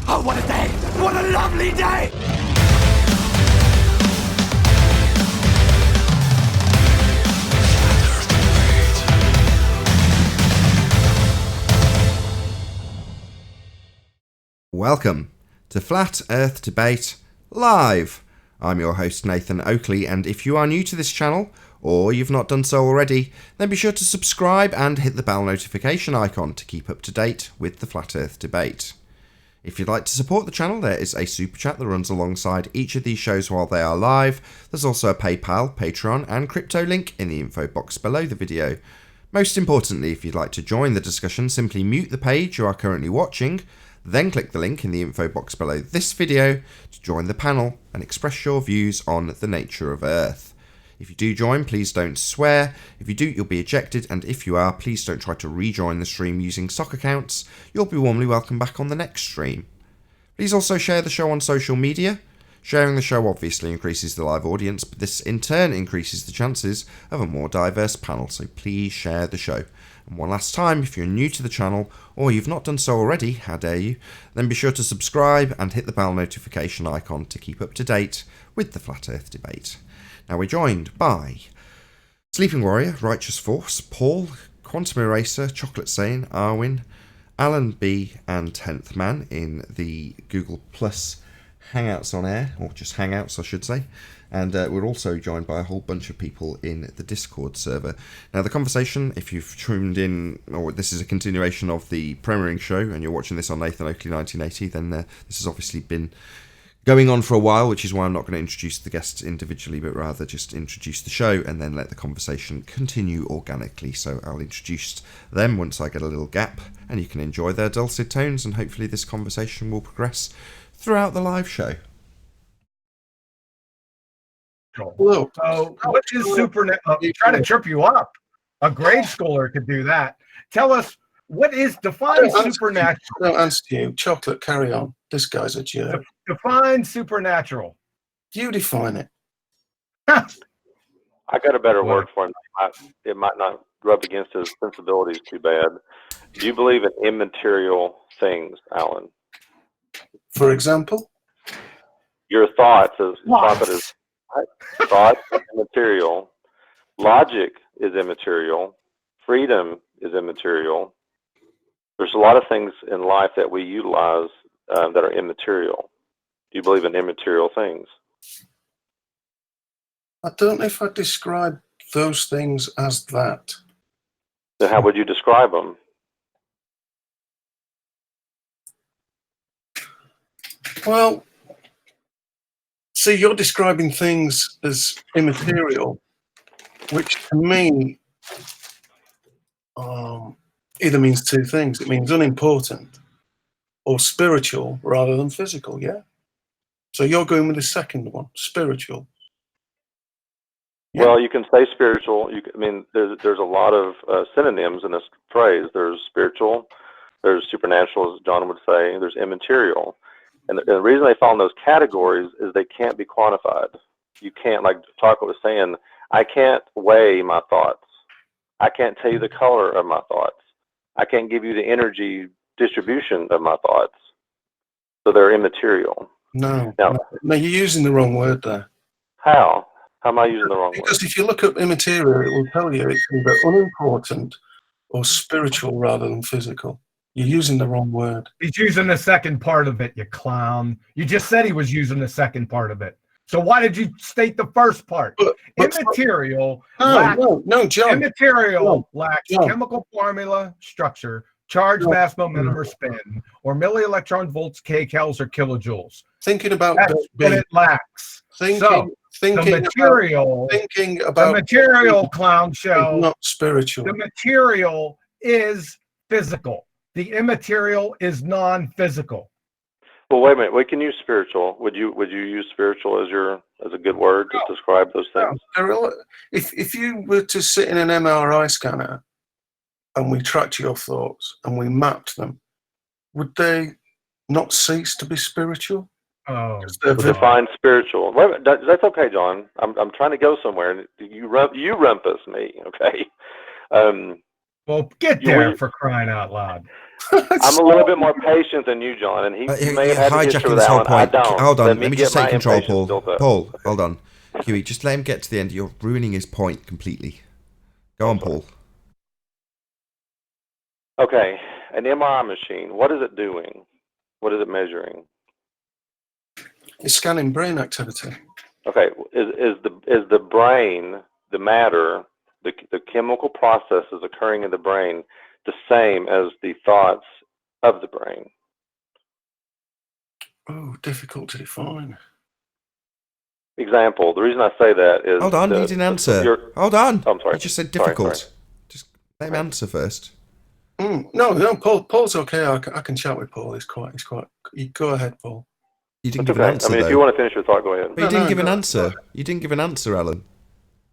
Oh, what a day! What a lovely day! Welcome to Flat Earth Debate Live. I'm your host Nathan Oakley, and if you are new to this channel, or you've not done so already, then be sure to subscribe and hit the bell notification icon to keep up to date with the Flat Earth Debate. If you'd like to support the channel, there is a super chat that runs alongside each of these shows while they are live. There's also a PayPal, Patreon and crypto link in the info box below the video. Most importantly, if you'd like to join the discussion, simply mute the page you are currently watching, then click the link in the info box below this video to join the panel and express your views on the nature of Earth. If you do join, please don't swear. If you do, you'll be ejected, and if you are, please don't try to rejoin the stream using sock accounts. You'll be warmly welcome back on the next stream. Please also share the show on social media. Sharing the show obviously increases the live audience, but this in turn increases the chances of a more diverse panel, so please share the show. And one last time, if you're new to the channel, or you've not done so already, how dare you, then be sure to subscribe and hit the bell notification icon to keep up to date with the Flat Earth Debate. Now we're joined by Sleeping Warrior, Righteous Force, Paul, Quantum Eraser, Chocolate Sane, Arwin, Alan B and 10th Man in the Google Plus Hangouts on Air, or just Hangouts I should say. And we're also joined by a whole bunch of people in the Discord server. Now the conversation, if you've tuned in, or this is a continuation of the premiering show and you're watching this on Nathan Oakley 1980, then this has obviously been going on for a while, which is why I'm not going to introduce the guests individually, but rather just introduce the show and then let the conversation continue organically. So I'll introduce them once I get a little gap, and you can enjoy their dulcet tones, and hopefully this conversation will progress throughout the live show. Hello. So what is supernatural? Trying to trip you up. A grade schooler could do that. Tell us, define supernatural. I don't answer you. Chocolate, carry on. This guy's a jerk. Define supernatural. You define it. I got a better word for him. It might not rub against his sensibilities too bad. Do you believe in immaterial things, Alan? For example? Your thoughts is thoughts are immaterial. Logic is immaterial. Freedom is immaterial. There's a lot of things in life that we utilize that are immaterial. Do you believe in immaterial things? I don't know if I describe those things as that. Then how would you describe them? Well, see, you're describing things as immaterial, which to me either means two things. It means unimportant or spiritual rather than physical, yeah? So you're going with the second one, spiritual. Yeah. Well, you can say spiritual. There's a lot of synonyms in this phrase. There's spiritual, there's supernatural, as John would say, there's immaterial. And the reason they fall in those categories is they can't be quantified. You can't, like Chocolate was saying, I can't weigh my thoughts. I can't tell you the color of my thoughts. I can't give you the energy distribution of my thoughts. So they're immaterial. No, you're using the wrong word there. How? How am I using the wrong word? Because if you look up immaterial, it will tell you it's either unimportant or spiritual rather than physical. You're using the wrong word. He's using the second part of it, you clown. You just said he was using the second part of it. So why did you state the first part? Immaterial. No, John. Immaterial lacks chemical formula, structure, charge, mass, momentum, or spin, or millielectron volts, kcals, or kilojoules. Thinking about that's what it lacks. The material clown show. Not spiritual. The material is physical. The immaterial is non-physical. Well, wait a minute. We can use spiritual. Would you use spiritual as a good word to describe those things? If you were to sit in an MRI scanner and we tracked your thoughts and we mapped them, would they not cease to be spiritual? Oh, define spiritual. Wait a minute, that's okay, John. I'm trying to go somewhere, and you rumpus me, okay? Well, get there for crying out loud. I'm a little bit more patient than you, John, and he may You're have had a history hijacking with this whole Alan. I point. don't. Hold on, let me get just take my control, impatience Paul. built up. Paul, hold on. Huey, just let him get to the end. You're ruining his point completely. Go on, Paul. Okay, an MRI machine. What is it doing? What is it measuring? It's scanning brain activity. Okay, is the brain, the matter, the chemical processes occurring in the brain, the same as the thoughts of the brain? Oh, difficult to define. Example. The reason I say that is. Hold on, you didn't answer. Hold on. Oh, I'm sorry. You just said difficult. Sorry. Just let him answer first. No, Paul's okay. I can chat with Paul. He's quite. You go ahead, Paul. You didn't give an answer, I mean, though. if you want to finish your thought, go ahead. But you didn't give an answer. You didn't give an answer, Alan.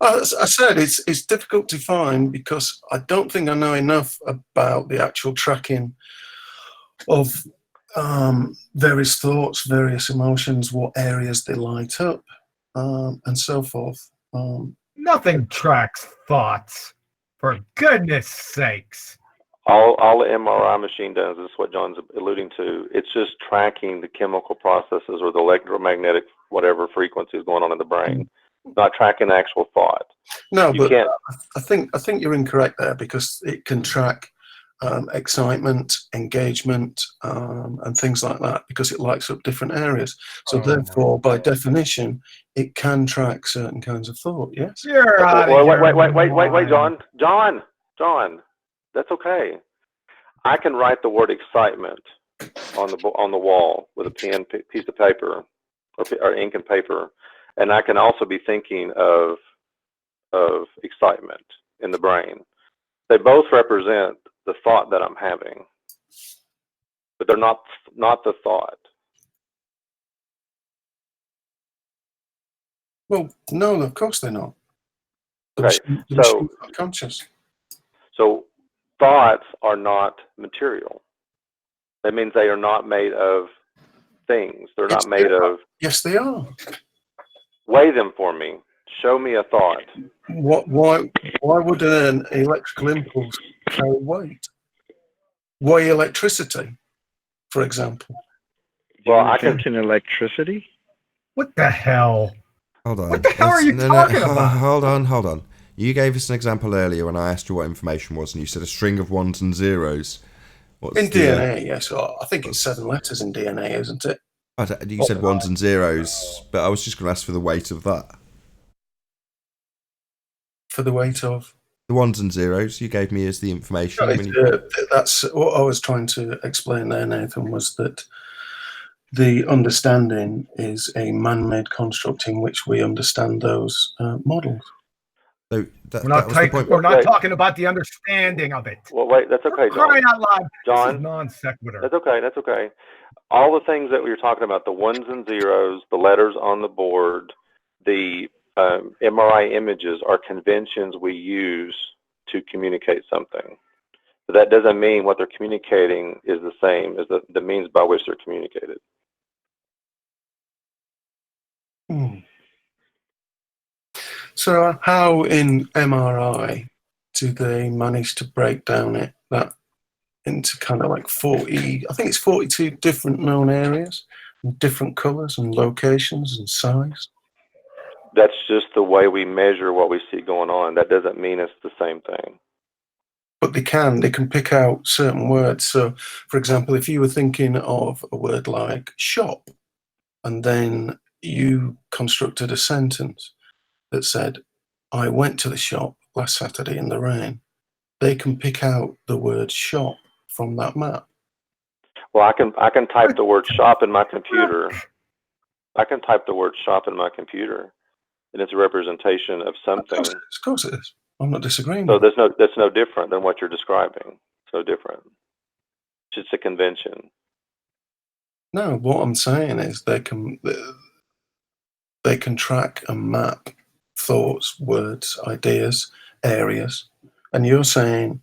I said it's difficult to find because I don't think I know enough about the actual tracking of various thoughts, various emotions, what areas they light up, and so forth. Nothing tracks thoughts, for goodness sakes. All the MRI machine does is what John's alluding to. It's just tracking the chemical processes or the electromagnetic whatever frequencies going on in the brain, not tracking actual thought. No, but can't. I think you're incorrect there because it can track excitement, engagement, and things like that because it lights up different areas. So therefore, by definition, it can track certain kinds of thought. Yes. You're out of Wait, John. That's okay. I can write the word excitement on the wall with a pen, piece of paper, or ink and paper, and I can also be thinking of excitement in the brain. They both represent the thought that I'm having, but they're not the thought. Well, no, of course they're not. Okay, so conscious. So thoughts are not material. That means they are not made of things. They're not made of. Yes, they are. Weigh them for me. Show me a thought. Why would an electrical impulse carry weight? Why electricity, for example? Well, I can. In electricity. What the hell? Hold on. What the hell are you talking about? Hold on. You gave us an example earlier when I asked you what information was, and you said a string of ones and zeros. In DNA, yes. Well, I think it's 7 letters in DNA, isn't it? You said ones and zeros, but I was just going to ask for the weight of that. For the weight of? The ones and zeros you gave me as the information. That's what I was trying to explain there, Nathan, was that the understanding is a man-made construct in which we understand those models. So we're not talking about the understanding of it. Well, wait, that's okay, John. Crying out loud. John, this is non sequitur. That's okay. All the things that we were talking about, the ones and zeros, the letters on the board, the MRI images are conventions we use to communicate something. But that doesn't mean what they're communicating is the same as the means by which they're communicated. So how in MRI do they manage to break down that into kind of like 40, I think it's 42 different known areas, and different colors and locations and size? That's just the way we measure what we see going on. That doesn't mean it's the same thing. But they can pick out certain words. So, for example, if you were thinking of a word like shop, and then you constructed a sentence that said, I went to the shop last Saturday in the rain, they can pick out the word shop from that map. Well, I can type the word shop in my computer. I can type the word shop in my computer, and it's a representation of something. Of course it is. I'm not disagreeing. So that's no different than what you're describing. It's no different. It's just a convention. No, what I'm saying is they can track and map thoughts, words, ideas, areas, and you're saying,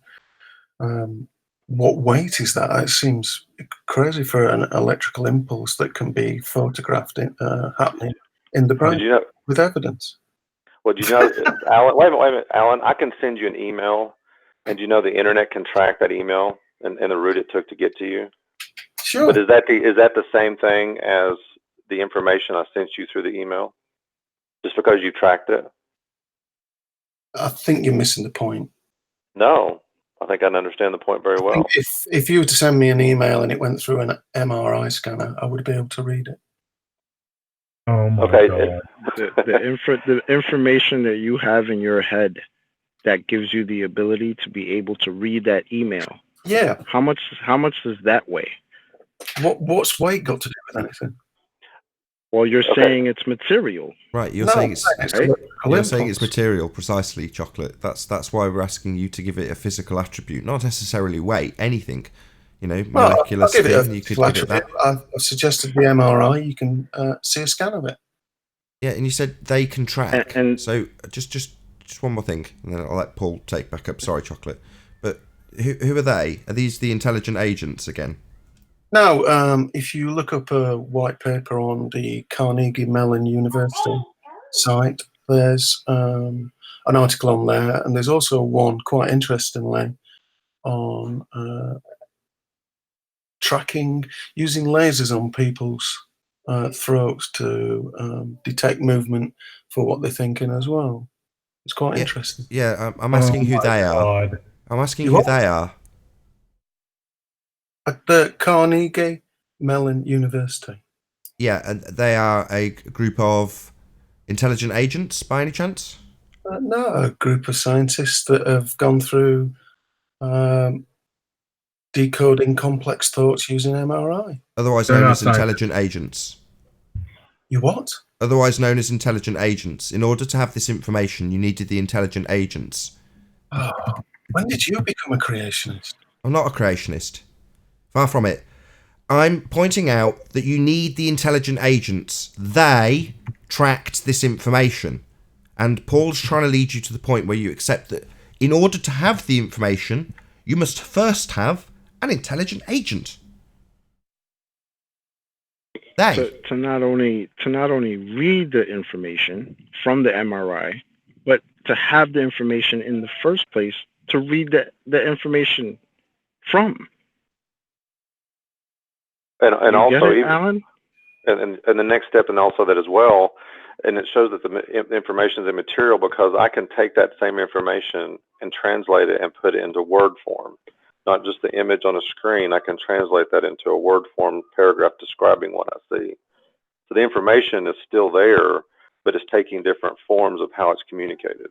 what weight is that? It seems crazy for an electrical impulse that can be photographed happening in the brain with evidence. Well, do you know, Alan? Wait a minute, Alan. I can send you an email, and do you know the internet can track that email? and the route it took to get to you. Sure. But is that the same thing as the information I sent you through the email? Just because you tracked it? I think you're missing the point. No, I think I understand the point very well. If you were to send me an email and it went through an MRI scanner, I would be able to read it. Oh my God. The information that you have in your head that gives you the ability to be able to read that email. Yeah. How much does that weigh? What's weight got to do with anything? Well, you're saying it's material. Right, you're No, saying it's right? you're saying it's material, precisely, Chocolate. That's why we're asking you to give it a physical attribute, not necessarily weight, anything. You know, molecular I'll give it spin, you could give it that. I've suggested the MRI. You can see a scan of it. Yeah, and you said they can track. And so just one more thing, and then I'll let Paul take back up. Sorry, Chocolate. But who are they? Are these the intelligent agents again? No, if you look up a white paper on the Carnegie Mellon University site, there's an article on there, and there's also one, quite interestingly, on tracking, using lasers on people's throats to detect movement for what they're thinking as well. It's quite interesting. Yeah, I'm asking who they are. I'm asking who they are. At the Carnegie Mellon University. Yeah, and they are a group of intelligent agents, by any chance? No, a group of scientists that have gone through decoding complex thoughts using MRI. Otherwise known as intelligent agents. You what? Otherwise known as intelligent agents. In order to have this information, you needed the intelligent agents. Oh, when did you become a creationist? I'm not a creationist. Far from it. I'm pointing out that you need the intelligent agents. They tracked this information. And Paul's trying to lead you to the point where you accept that in order to have the information, you must first have an intelligent agent. To not only read the information from the MRI, but to have the information in the first place to read the information from. And also, even, Alan? and the next step, and also that as well, and it shows that the information is immaterial because I can take that same information and translate it and put it into word form, not just the image on a screen. I can translate that into a word form paragraph describing what I see. So the information is still there, but it's taking different forms of how it's communicated.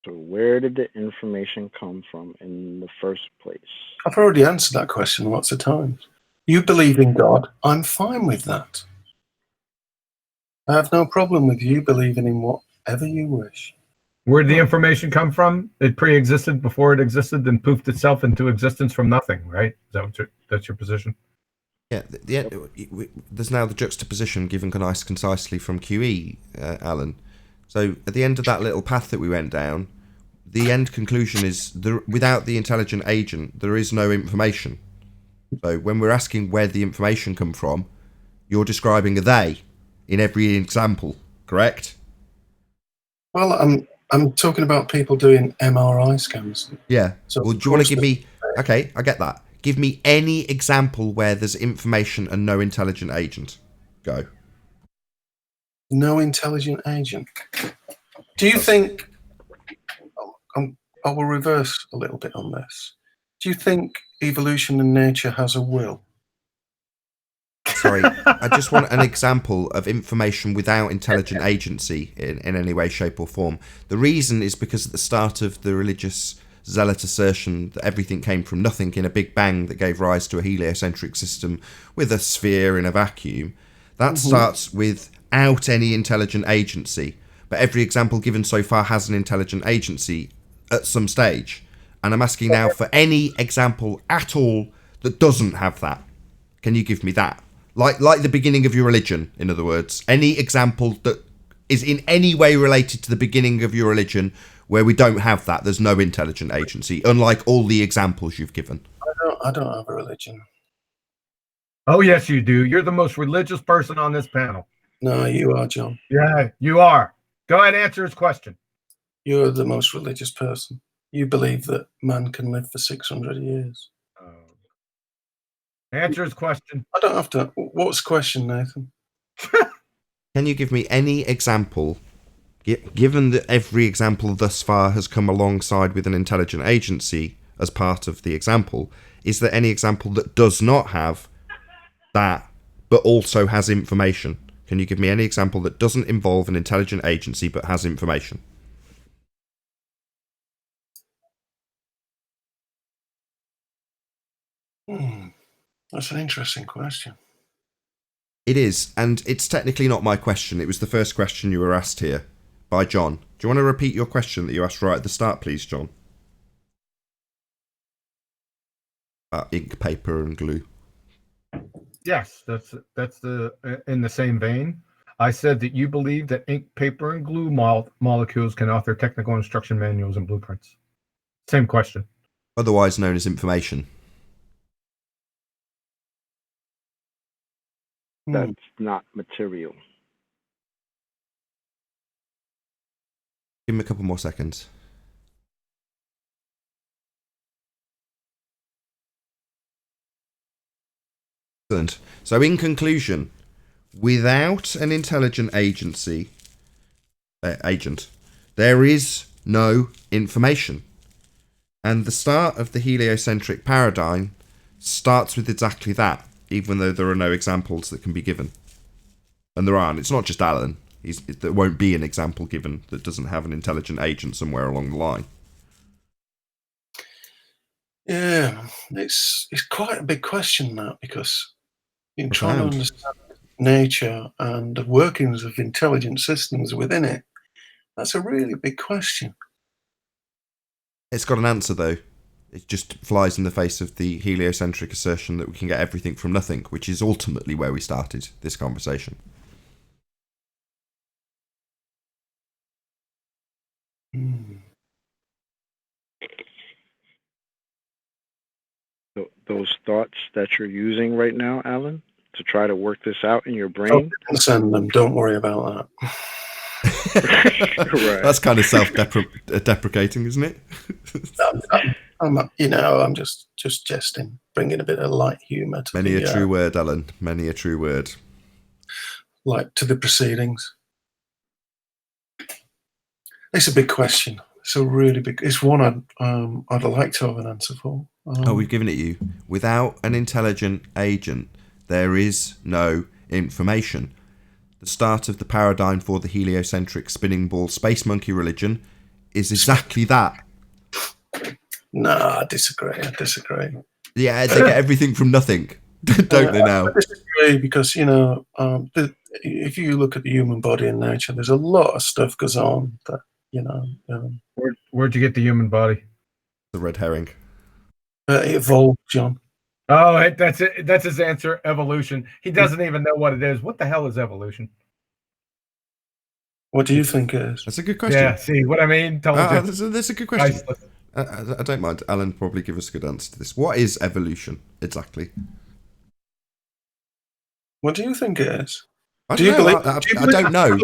So where did the information come from in the first place? I've already answered that question lots of times. You believe in God. I'm fine with that. I have no problem with you believing in whatever you wish. Where did the information come from? It pre-existed before it existed, then poofed itself into existence from nothing, right? Is that that's your position? Yeah, there's now the juxtaposition given nice concisely from QE, Alan. So at the end of that little path that we went down, the end conclusion is without the intelligent agent, there is no information. So when we're asking where the information come from, you're describing a they in every example, correct? Well, I'm talking about people doing MRI scans. Yeah. So well, do you want to give me... Okay, I get that. Give me any example where there's information and no intelligent agent. Go. No intelligent agent. Do you think... I will reverse a little bit on this. Do you think evolution and nature has a will? Sorry, I just want an example of information without intelligent agency in any way, shape or form. The reason is because at the start of the religious zealot assertion that everything came from nothing in a big bang that gave rise to a heliocentric system with a sphere in a vacuum, that starts without any intelligent agency. But every example given so far has an intelligent agency at some stage. And I'm asking now for any example at all that doesn't have that. Can you give me that? Like the beginning of your religion, in other words. Any example that is in any way related to the beginning of your religion where we don't have that, there's no intelligent agency, unlike all the examples you've given. I don't have a religion. Oh, yes, you do. You're the most religious person on this panel. No, you are, John. Yeah, you are. Go ahead and answer his question. You're the most religious person. You believe that man can live for 600 years. Answer his question. I don't have to. What's the question, Nathan? Can you give me any example, given that every example thus far has come alongside with an intelligent agency as part of the example, is there any example that does not have that but also has information? Can you give me any example that doesn't involve an intelligent agency but has information? That's an interesting question. It is, and it's technically not my question. It was the first question you were asked here by John. Do you want to repeat your question that you asked right at the start, please, John? Ink, paper, and glue. Yes, that's the in the same vein. I said that you believe that ink, paper, and glue molecules can author technical instruction manuals and blueprints. Same question. Otherwise known as information. That's not material. Give him a couple more seconds. Excellent. So in conclusion, without an intelligent agent, there is no information. And the start of the heliocentric paradigm starts with exactly that, even though there are no examples that can be given. And there aren't. It's not just Alan. There won't be an example given that doesn't have an intelligent agent somewhere along the line. Yeah, it's quite a big question, that, because in trying to understand nature and the workings of intelligent systems within it, that's a really big question. It's got an answer, though. It just flies in the face of the heliocentric assertion that we can get everything from nothing, which is ultimately where we started this conversation. Those thoughts that you're using right now, Alan, to try to work this out in your brain. Don't send them. Don't worry about that. Right. That's kind of self-deprecating, isn't it? I'm just jesting, bringing a bit of light humour to many a true word, Alan. Many a true word. Like to the proceedings. It's a big question. It's a really big. It's one I'd like to have an answer for. We've given it you. Without an intelligent agent, there is no information. The start of the paradigm for the heliocentric spinning ball space monkey religion is exactly that. No, I disagree. Yeah, they get everything from nothing, don't they now? I disagree because, if you look at the human body and nature, there's a lot of stuff goes on that, Where'd you get the human body? The red herring. It evolved, John. Oh, that's it. That's his answer. Evolution. He doesn't even know what it is. What the hell is evolution? What do you think it is? That's a good question. Yeah, see what I mean? That's a good question. I don't mind. Alan probably give us a good answer to this. What is evolution exactly? What do you think it is? I don't know.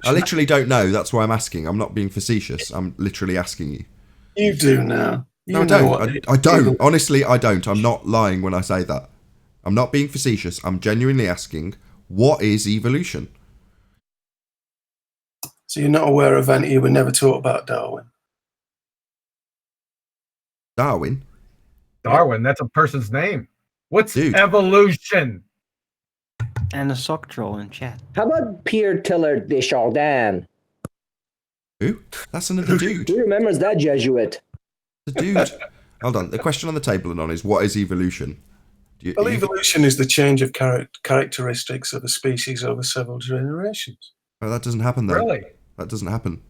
I literally don't know. That's why I'm asking. I'm not being facetious. I'm literally asking you. You do now. No, I don't. I don't. Honestly, I don't. I'm not lying when I say that. I'm not being facetious. I'm genuinely asking, what is evolution? So you're not aware of any, you were never taught about Darwin? Darwin? Darwin, that's a person's name. What's evolution? And a sock troll in chat. How about Pierre Teilhard de Chardin? Who? That's another dude. Who remembers that Jesuit? The dude. Hold on. The question on the table, Anon, is what is evolution? Evolution is the change of characteristics of a species over several generations. Oh, that doesn't happen, though. Really? That doesn't happen.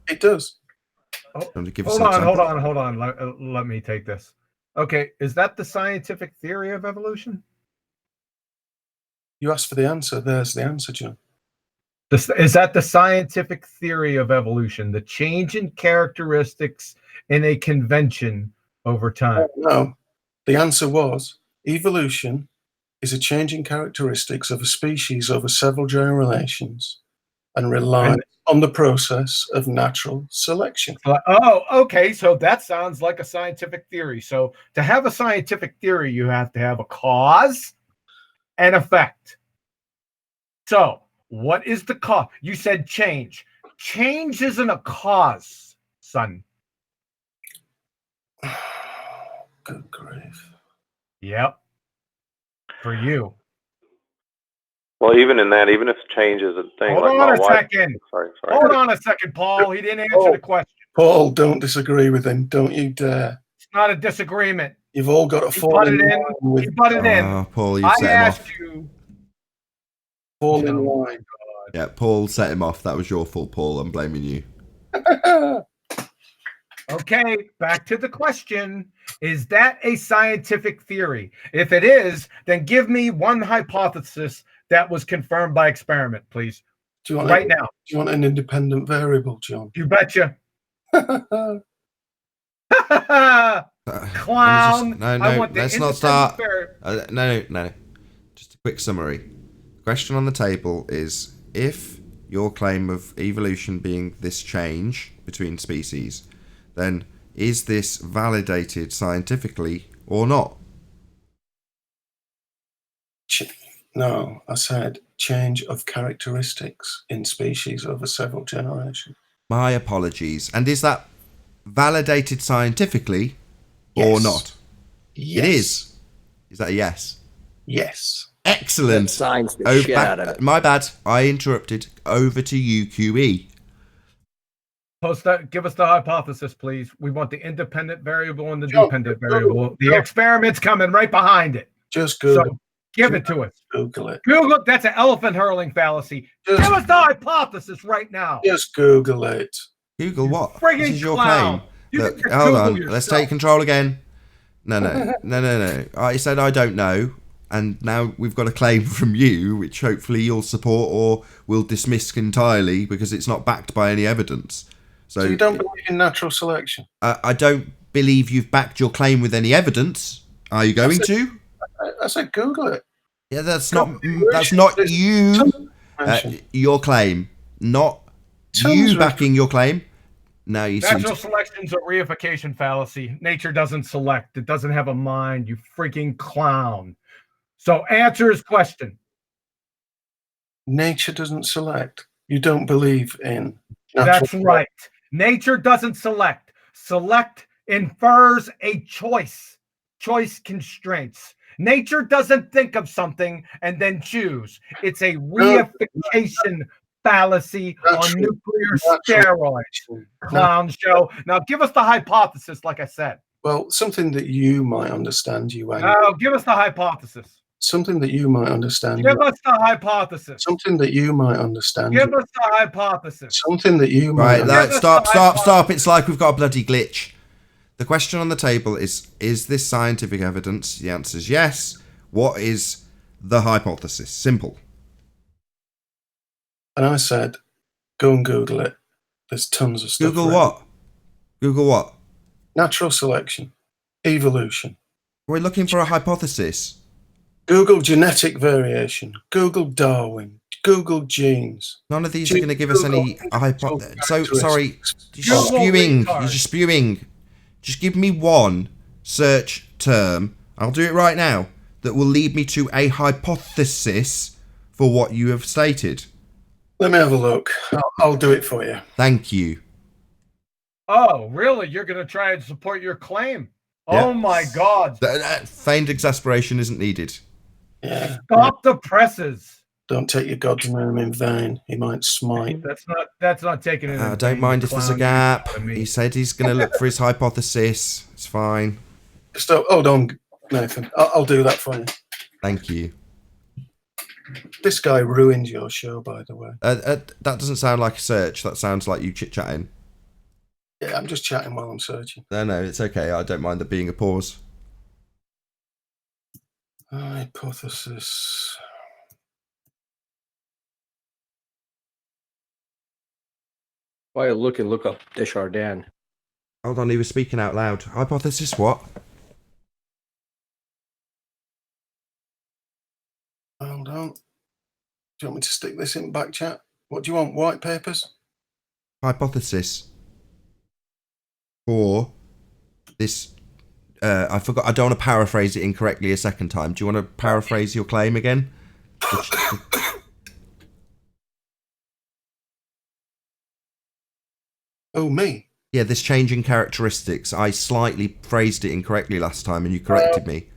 It does. Hold on. Let me take this. Okay, is that the scientific theory of evolution? You asked for the answer. There's the answer, John. Is that the scientific theory of evolution? The change in characteristics in a convention over time? No. The answer was evolution is a change in characteristics of a species over several generations and rely on the process of natural selection. Oh, okay. So that sounds like a scientific theory. So to have a scientific theory, you have to have a cause and effect. So what is the cause? You said change. Change isn't a cause, son. Good grief. Yep. For you. Well, even in that, even if change is a thing, Hold like on my a wife. second. Sorry. Hold on a second, Paul. He didn't answer the question. Paul, don't disagree with him. Don't you dare. It's not a disagreement. You've all got to He fall butted in in. line with He butted in. Oh, Paul, you I set him asked off. you. fall in Oh, line. Yeah, Paul set him off. That was your fault, Paul. I'm blaming you. Okay, back to the question. Is that a scientific theory? If it is, then give me one hypothesis that was confirmed by experiment, please. Do you want Right now. Do you want an independent variable, John? You betcha. Clown. No, let's not start. No. Just a quick summary. The question on the table is, if your claim of evolution being this change between species, then is this validated scientifically or not? No, I said change of characteristics in species over several generations. My apologies. And is that validated scientifically or Yes. not? Yes. It is. Is that a yes? Yes. Excellent. Science the shit out of it. My bad. I interrupted. Over to you, QE. Post that. Give us the hypothesis, please. We want the independent variable and the John, dependent John, variable. The John. experiment's coming right behind it. Just Google. So give it to us. Google it. Google. That's an elephant hurling fallacy. Give us the hypothesis right now. Just Google it. Google what? Friggin' This is your clown. claim. You Look, can just hold Google on. yourself. Let's take control again. No. I said I don't know. And now we've got a claim from you, which hopefully you'll support or will dismiss entirely because it's not backed by any evidence. So you don't believe in natural selection? I don't believe you've backed your claim with any evidence. Are you going to? I said Google it. Yeah, that's not you. Your claim, not you backing your claim. Now you seem Natural selection's a reification fallacy. Nature doesn't select. It doesn't have a mind, you freaking clown. So answer his question. Nature doesn't select. You don't believe in natural That's right. Nature doesn't select. Select infers a choice. Choice constraints. Nature doesn't think of something and then choose. It's a reification fallacy on nuclear steroids. Clown show. Now give us the hypothesis, like I said. Well, something that you might understand, you angry. Now give us the hypothesis. Something that you might understand. Give us the hypothesis. Something that you might understand. Give us the hypothesis. Something that you might. Right, stop. It's like we've got a bloody glitch. The question on the table is this scientific evidence? The answer is yes. What is the hypothesis? Simple. And I said, go and Google it. There's tons of stuff. Google what? Google what? Natural selection. Evolution. We're looking for a hypothesis. Google genetic variation. Google Darwin. Google genes. None of these are going to give us any hypothesis. So, sorry, you're spewing. You're just spewing. Just give me one search term. I'll do it right now. That will lead me to a hypothesis for what you have stated. Let me have a look. I'll do it for you. Thank you. Oh, really? You're going to try and support your claim? Yeah. Oh, my God. Feigned exasperation isn't needed. Yeah. Stop the presses. Don't take your God's name in vain. He might smite. That's not taking it. I don't mind if there's a gap. He said he's going to look for his hypothesis. It's fine. Stop. Hold on, Nathan. I'll do that for you. Thank you. This guy ruined your show, by the way. That doesn't sound like a search. That sounds like you chit-chatting. Yeah, I'm just chatting while I'm searching. No, it's okay. I don't mind there being a pause. Hypothesis. While you're looking, look up Desjardins. Hold on, he was speaking out loud. Hypothesis what? Hold on. Do you want me to stick this in back chat? What do you want? White papers? Hypothesis for this. I forgot. I don't want to paraphrase it incorrectly a second time. Do you want to paraphrase your claim again? Oh, me? Yeah, this change in characteristics. I slightly phrased it incorrectly last time, and you corrected me.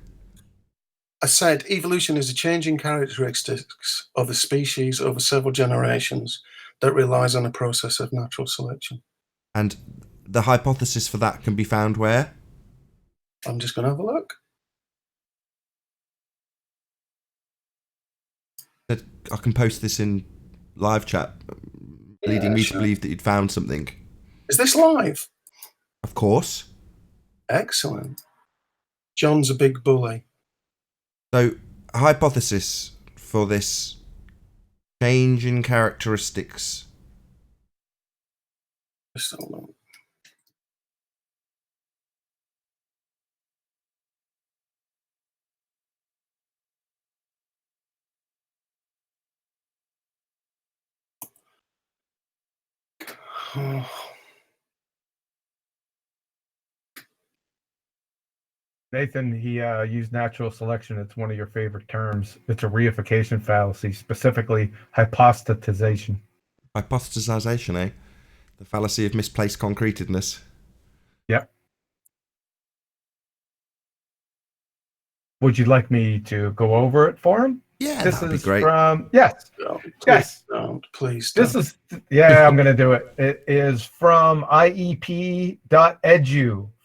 I said evolution is a change in characteristics of a species over several generations that relies on a process of natural selection. And the hypothesis for that can be found where? I'm just going to have a look. I can post this in live chat, leading me to believe that you'd found something. Is this live? Of course. Excellent. John's a big bully. So, a hypothesis for this change in characteristics. Just a moment. Oh. Nathan, he used natural selection. It's one of your favorite terms. It's a reification fallacy, specifically hypostatization. Hypothesization, eh? The fallacy of misplaced concretedness. Yep. Would you like me to go over it for him? Yeah, this that'd is be great. from yes, yes. Don't, please. This is I'm going to do it. It is from IEP.edu.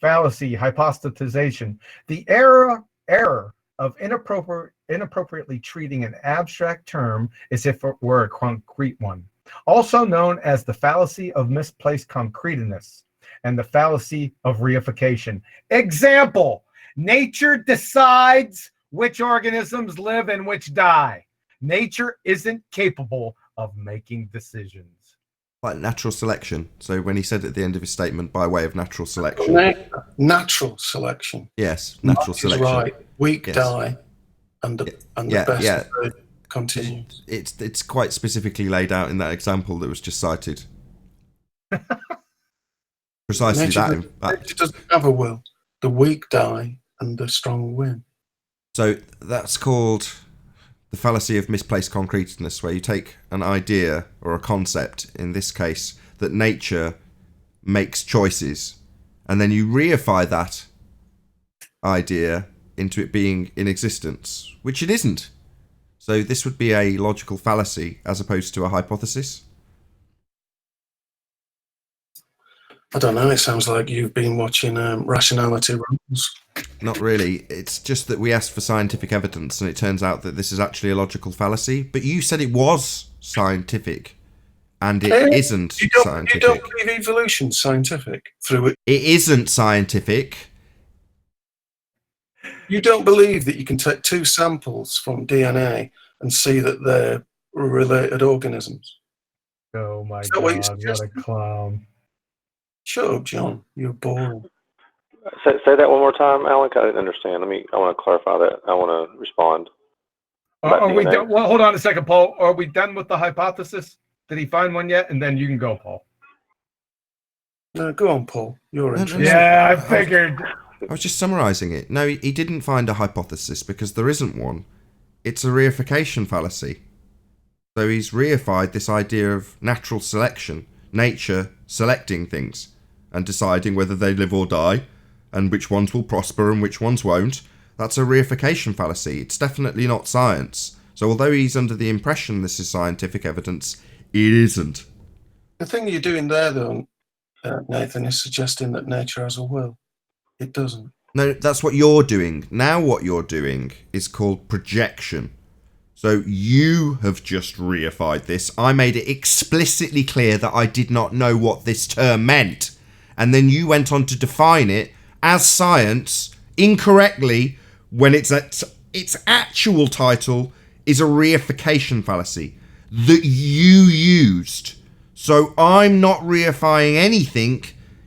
Fallacy, hypostatization. The error of inappropriately treating an abstract term as if it were a concrete one, also known as the fallacy of misplaced concreteness and the fallacy of reification. Example: nature decides which organisms live and which die. Nature isn't capable of making decisions. Like natural selection. So when he said at the end of his statement, by way of natural selection. Natural selection. Yes, natural selection. Right. Weak die, and the best continue. It's quite specifically laid out in that example that was just cited. Precisely Nature that. Nature doesn't have a will. The weak die, and the strong win. So that's called the fallacy of misplaced concreteness, where you take an idea or a concept, in this case, that nature makes choices, and then you reify that idea into it being in existence, which it isn't. So this would be a logical fallacy as opposed to a hypothesis. I don't know. It sounds like you've been watching Rationality Rules. Not really. It's just that we asked for scientific evidence, and it turns out that this is actually a logical fallacy. But you said it was scientific, and it isn't scientific. You don't believe evolution's scientific through it? It isn't scientific. You don't believe that you can take two samples from DNA and see that they're related organisms? Oh my God, what a clown. Shut up, John. You're boring. Say that one more time, Alec. I didn't understand. I want to clarify that. I want to respond. Are we done? Well, hold on a second, Paul. Are we done with the hypothesis? Did he find one yet? And then you can go, Paul. No, go on, Paul. You're interested. Yeah, I figured. I was just summarising it. No, he didn't find a hypothesis because there isn't one. It's a reification fallacy. So he's reified this idea of natural selection, nature selecting things and deciding whether they live or die, and which ones will prosper and which ones won't. That's a reification fallacy. It's definitely not science. So although he's under the impression this is scientific evidence, it isn't. The thing you're doing there, though, Nathan, is suggesting that nature has a will. It doesn't. No, that's what you're doing. Now what you're doing is called projection. So you have just reified this. I made it explicitly clear that I did not know what this term meant. And then you went on to define it as science incorrectly when its actual title is a reification fallacy that you used. So I'm not reifying anything.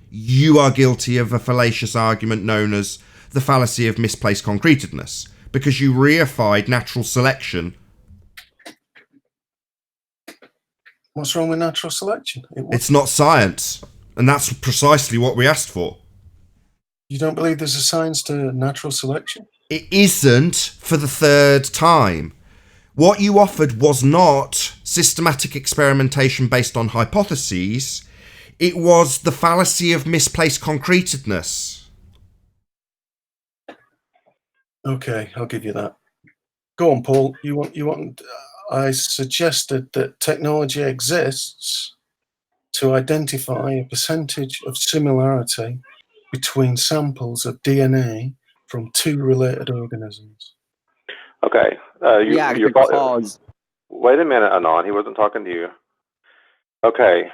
You are guilty of a fallacious argument known as the fallacy of misplaced concretedness because you reified natural selection. What's wrong with natural selection? It's not science, and that's precisely what we asked for. You don't believe there's a science to natural selection? It isn't for the third time. What you offered was not systematic experimentation based on hypotheses. It was the fallacy of misplaced concretedness. Okay, I'll give you that. Go on, Paul. You want? I suggested that technology exists to identify a percentage of similarity between samples of DNA from two related organisms. Okay. Wait a minute, Anon. He wasn't talking to you. Okay.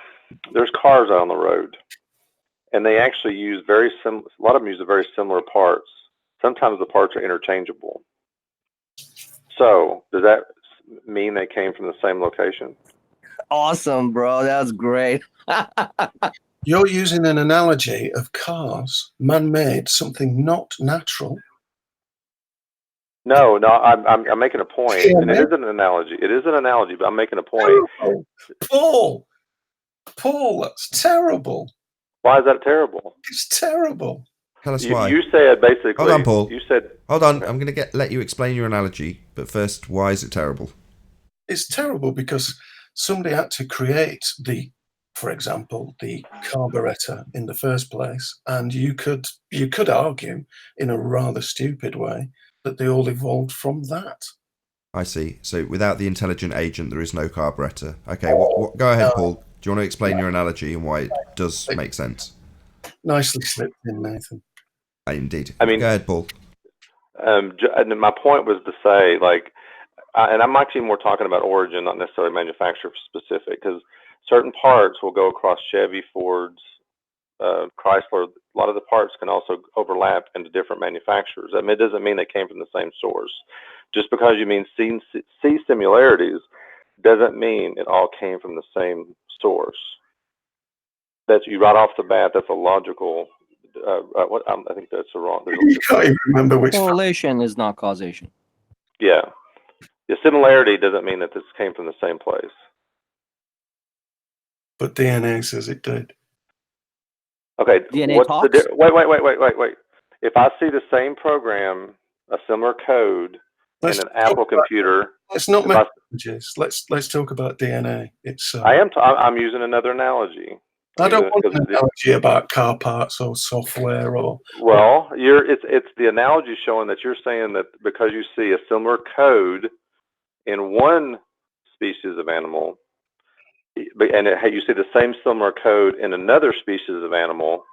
There's cars out on the road, and they actually use a lot of them use very similar parts. Sometimes the parts are interchangeable. So does that mean they came from the same location? Awesome, bro. That's great. You're using an analogy of cars, man-made, something not natural. No, I'm making a point, and it is an analogy. It is an analogy, but I'm making a point. Paul, that's terrible. Why is that terrible? It's terrible. Tell us why. You said basically. Hold on, Paul. You said. Hold on. Okay. I'm going to let you explain your analogy, but first, why is it terrible? It's terrible because somebody had to create for example, the carburetor in the first place, and you could argue in a rather stupid way that they all evolved from that. I see. So without the intelligent agent, there is no carburetor. Okay, go ahead, Paul. Do you want to explain your analogy and why it does make sense? Nicely slipped in, Nathan. Indeed. I mean, go ahead, Paul. And my point was to say, like, and I'm actually more talking about origin, not necessarily manufacturer specific, because certain parts will go across Chevy, Ford's, Chrysler. A lot of the parts can also overlap into different manufacturers. I mean, it doesn't mean they came from the same source. Just because you see similarities doesn't mean it all came from the same source. That's you right off the bat. That's a logical. I think that's a wrong. You can't even remember which. Correlation is not causation. Yeah, the similarity doesn't mean that this came from the same place. But DNA says it did. Okay. DNA talks? Wait. If I see the same program, a similar code in an Apple computer, let's not make messages. Let's talk about DNA. It's. I'm using another analogy. I don't want an analogy about car parts or software or. Well, it's the analogy showing that you're saying that because you see a similar code in one species of animal, and you see the same similar code in another species of animal,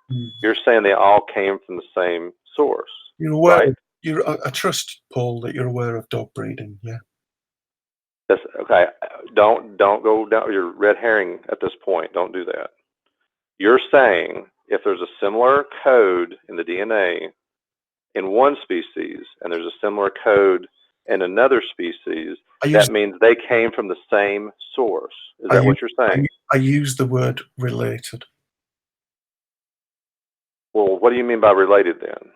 you're saying they all came from the same source. You're aware. Right? I trust, Paul, that you're aware of dog breeding. Yeah. That's okay. Don't go down. You're red herring at this point. Don't do that. You're saying if there's a similar code in the DNA in one species and there's a similar code in another species, that means they came from the same source. Is that what you're saying? I use the word related. Well, what do you mean by related then?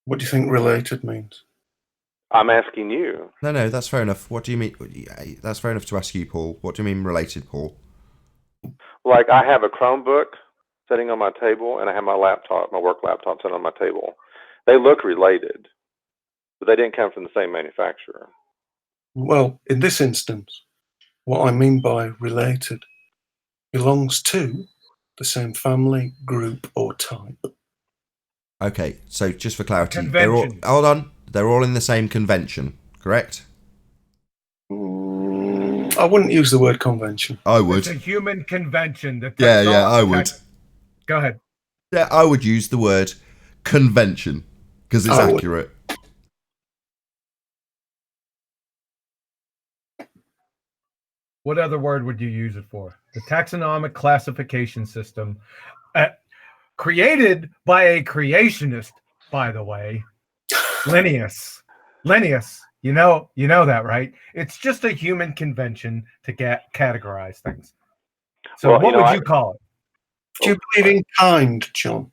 What do you think related means? I'm asking you. No, that's fair enough. What do you mean? That's fair enough to ask you, Paul. What do you mean related, Paul? Like I have a Chromebook sitting on my table, and I have my work laptop sitting on my table. They look related, but they didn't come from the same manufacturer. Well, in this instance, what I mean by related belongs to the same family, group, or type. Okay, so just for clarity, Convention. They're all in the same convention, correct? I wouldn't use the word convention. I would. It's a human convention. I would. Go ahead. Yeah, I would use the word convention because it's accurate. What other word would you use it for? The taxonomic classification system, created by a creationist, by the way, Linnaeus. You know that, right? It's just a human convention to categorize things. So what would you call it? Do you believe in kind, John?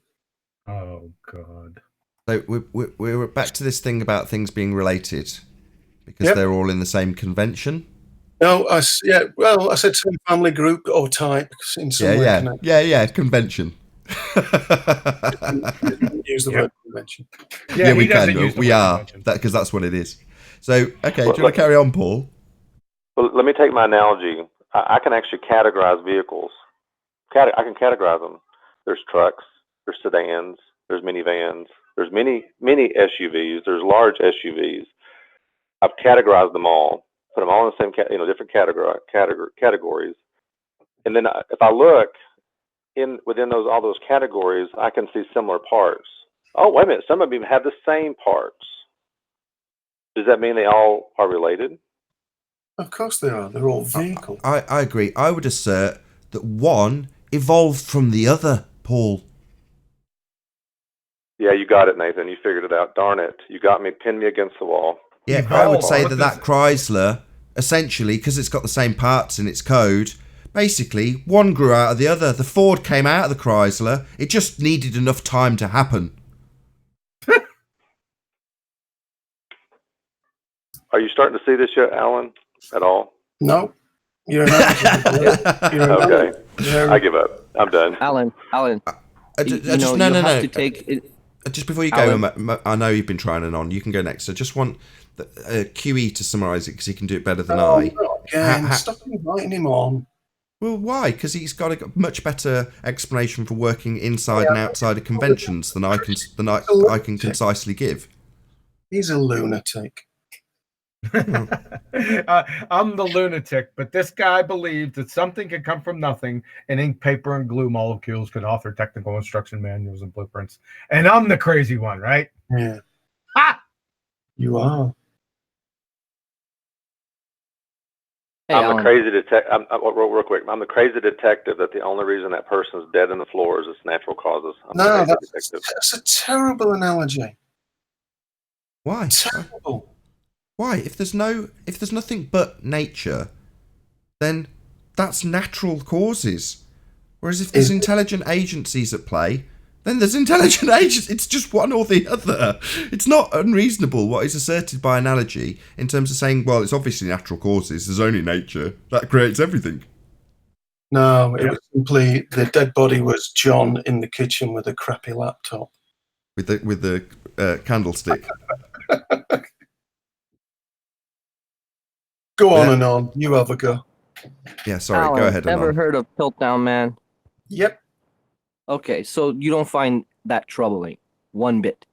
Oh, God. So we're back to this thing about things being related because they're all in the same convention. No, well, I said some family group or type in some way. Yeah, convention. Use the word convention. Yeah, we can. We are convention. that because that's what it is. So, okay, Well, do you want to carry on, Paul? Well, let me take my analogy. I can actually categorize vehicles. I can categorize them. There's trucks, there's sedans, there's minivans, there's many SUVs, there's large SUVs. I've categorized them all, put them all in the same, different categories. And then if I look within all those categories, I can see similar parts. Oh, wait a minute, some of them have the same parts. Does that mean they all are related? Of course they are. They're all vehicles. I agree. I would assert that one evolved from the other, Paul. Yeah, you got it, Nathan. You figured it out. Darn it. You got me, pinned me against the wall. Yeah, I would say that Chrysler, essentially, because it's got the same parts in its code, basically, one grew out of the other. The Ford came out of the Chrysler. It just needed enough time to happen. Are you starting to see this yet, Alan, at all? No. You're okay. I give up. I'm done. Alan. Just before you go, I know you've been trying it on. You can go next. I just want QE to summarise it because he can do it better than I. Stop inviting him on. Well, why? Because he's got a much better explanation for working inside and outside of conventions than I can concisely give. He's a lunatic. I'm the lunatic, but this guy believes that something could come from nothing, and ink, paper, and glue molecules could author technical instruction manuals and blueprints. And I'm the crazy one, right? Yeah. Ha! You are. Hey, I'm Alan. the crazy detective. Real quick. I'm the crazy detective that the only reason that person's dead in the floor is its natural causes. That's a terrible analogy. Why? Terrible. Why? If there's nothing but nature, then that's natural causes. Whereas if there's intelligent agencies at play, then there's intelligent agents. It's just one or the other. It's not unreasonable what is asserted by analogy in terms of saying, well, it's obviously natural causes. There's only nature that creates everything. No, it was simply the dead body was John in the kitchen with a crappy laptop with the candlestick. Go on and on. You have a go. Yeah, sorry. Alan, go ahead. Ever heard of Piltdown Man? Yep. Okay, so you don't find that troubling one bit?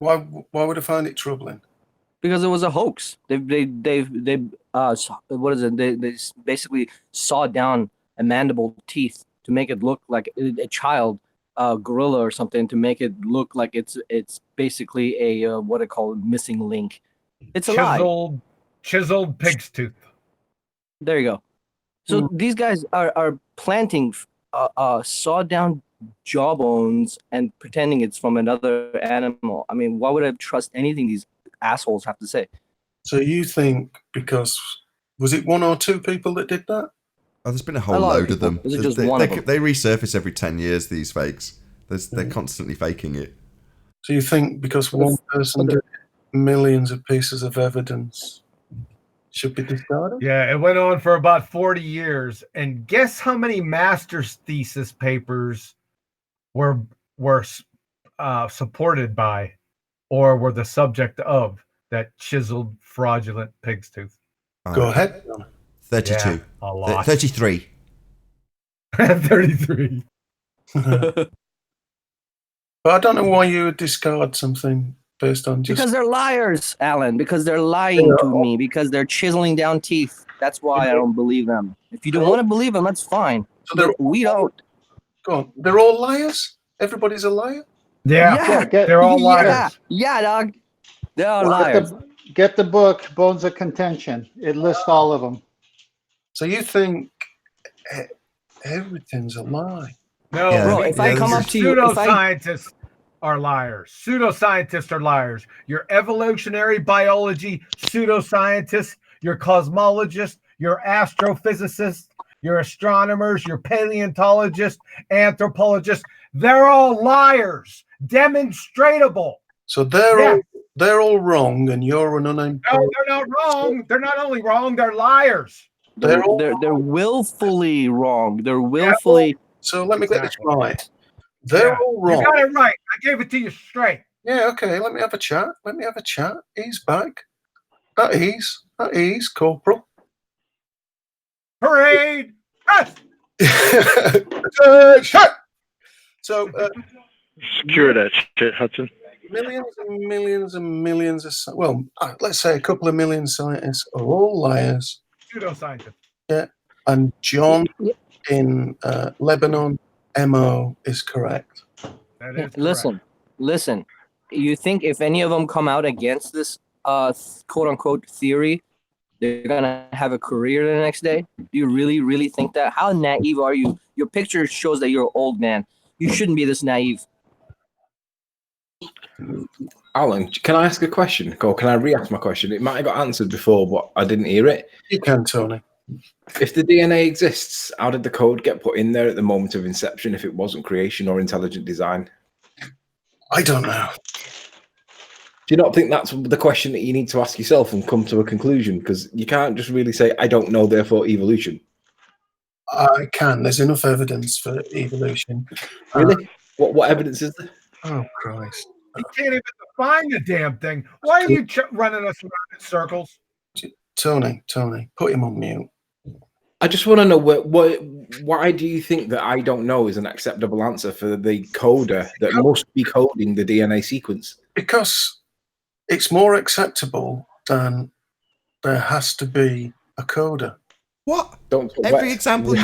Why would I find it troubling? Because it was a hoax. What is it? They basically sawed down a mandible teeth to make it look like a child gorilla or something, to make it look like it's basically a what I call missing link. It's a lie. Chiseled pig's tooth. There you go. So these guys are planting sawed down jawbones and pretending it's from another animal. I mean, why would I trust anything these assholes have to say? So you think because was it one or two people that did that? Oh, there's been a whole load of them. Is it just one of them? They resurface every 10 years, these fakes. They're constantly faking it. So you think because one person did millions of pieces of evidence should be discarded? Yeah, it went on for about 40 years. And guess how many master's thesis papers were supported by or were the subject of that chiseled fraudulent pig's tooth? Go ahead. 32. Yeah, a lot. 33. 33. But I don't know why you would discard something based on just... Because they're liars, Alan. Because they're lying to me. Because they're chiseling down teeth. That's why I don't believe them. If you don't want to believe them, that's fine. So we don't. Go on. They're all liars? Everybody's a liar? Yeah, they're all liars. Yeah, dog. They're all liars. Get the book, Bones of Contention. It lists all of them. So you think everything's a lie? No, bro, if I come up to you... Pseudoscientists are liars. Pseudoscientists are liars. Your evolutionary biology pseudoscientists, your cosmologists, your astrophysicists, your astronomers, your paleontologists, anthropologists, they're all liars. Demonstratable. So they're all they're all wrong, and you're an No, unemployed. they're not wrong. They're not only wrong, they're liars. They're all they're willfully wrong. They're willfully. So let me get this Exactly. right. They're Yeah, all wrong. You got it right. I gave it to you straight. Yeah, okay, let me have a chat. He's back. At ease, Corporal. Parade. Yes. So, Secure that shit, Hudson. millions and millions and millions of, let's say a couple of million scientists are all liars. Pseudoscientists. Yeah, and John in Lebanon, MO is correct. That is Listen. You think if any of them come out against this quote unquote theory, they're gonna have a career the next day? Do you really think that? How naive are you? Your picture shows that you're an old man. You shouldn't be this naive. Alan, can I ask a question? Or can I re-ask my question? It might have got answered before, but I didn't hear it. You can, Tony. If the DNA exists, how did the code get put in there at the moment of inception if it wasn't creation or intelligent design? I don't know. Do you not think that's the question that you need to ask yourself and come to a conclusion? Because you can't just really say, I don't know, therefore evolution. I can. There's enough evidence for evolution. Really? What evidence is there? Oh, Christ. You can't even define the damn thing. Why are you running us around in circles? Tony, put him on mute. I just want to know why do you think that I don't know is an acceptable answer for the coder that must be coding the DNA sequence? Because it's more acceptable than there has to be a coder. What? Every example you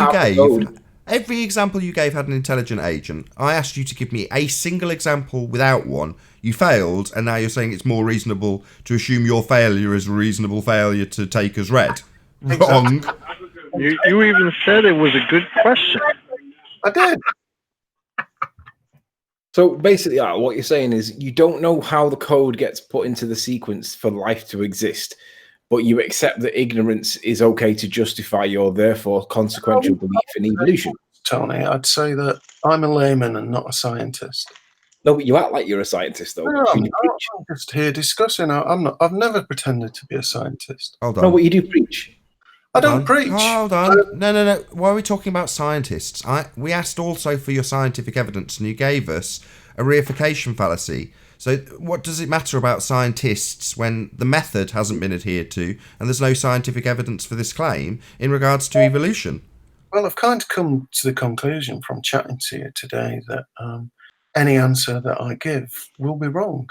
gave had an intelligent agent. I asked you to give me a single example without one. You failed, and now you're saying it's more reasonable to assume your failure is a reasonable failure to take as read. Wrong. You even said it was a good question. I did. So basically, what you're saying is you don't know how the code gets put into the sequence for life to exist, but you accept that ignorance is okay to justify your therefore consequential belief in evolution. Tony, I'd say that I'm a layman and not a scientist. No, but you act like you're a scientist, though. No, I'm just here discussing. I've never pretended to be a scientist. Hold on. No, but you do preach. I don't preach. Hold on. No. Why are we talking about scientists? We asked also for your scientific evidence, and you gave us a reification fallacy. So what does it matter about scientists when the method hasn't been adhered to and there's no scientific evidence for this claim in regards to evolution? Well, I've kind of come to the conclusion from chatting to you today that any answer that I give will be wrong.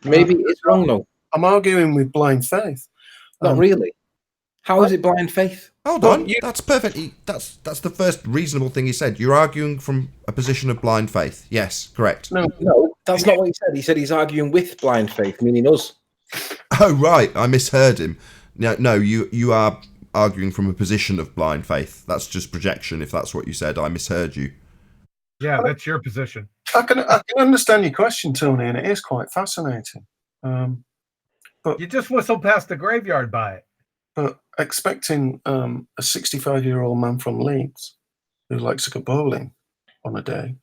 Maybe it's wrong, though. I'm arguing with blind faith. Not really. How is it blind faith? Hold on. That's perfectly. That's the first reasonable thing he said. You're arguing from a position of blind faith. Yes, correct. No, that's not what he said. He said he's arguing with blind faith, meaning us. Oh right, I misheard him. No, you are arguing from a position of blind faith. That's just projection. If that's what you said, I misheard you. Yeah, that's your position. I can understand your question, Tony, and it is quite fascinating. But you just whistled past the graveyard by it. But expecting a 65-year-old man from Leeds who likes to go bowling on a day,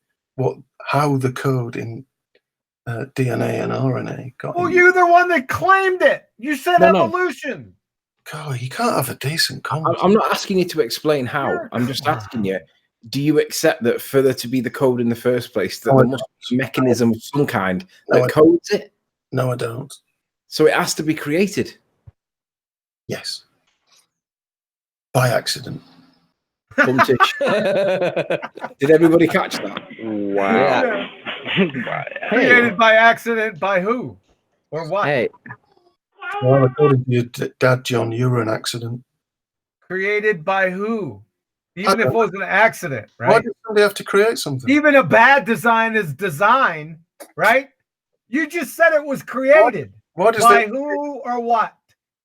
how the code in DNA and RNA got. Well, you're the one that claimed it. You said evolution. God, you can't have a decent conversation. I'm not asking you to explain how. I'm just asking you, do you accept that for there to be the code in the first place, that there must be a mechanism of some kind that codes it? No, I don't. So it has to be created? Yes. By accident. Did everybody catch that? Wow. Yeah. Created by accident by who? Or what? Hey. Well, according to your dad, John, you were an accident. Created by who? Even if it was an accident, right? Why does somebody have to create something? Even a bad design is design, right? You just said it was created. By who or what?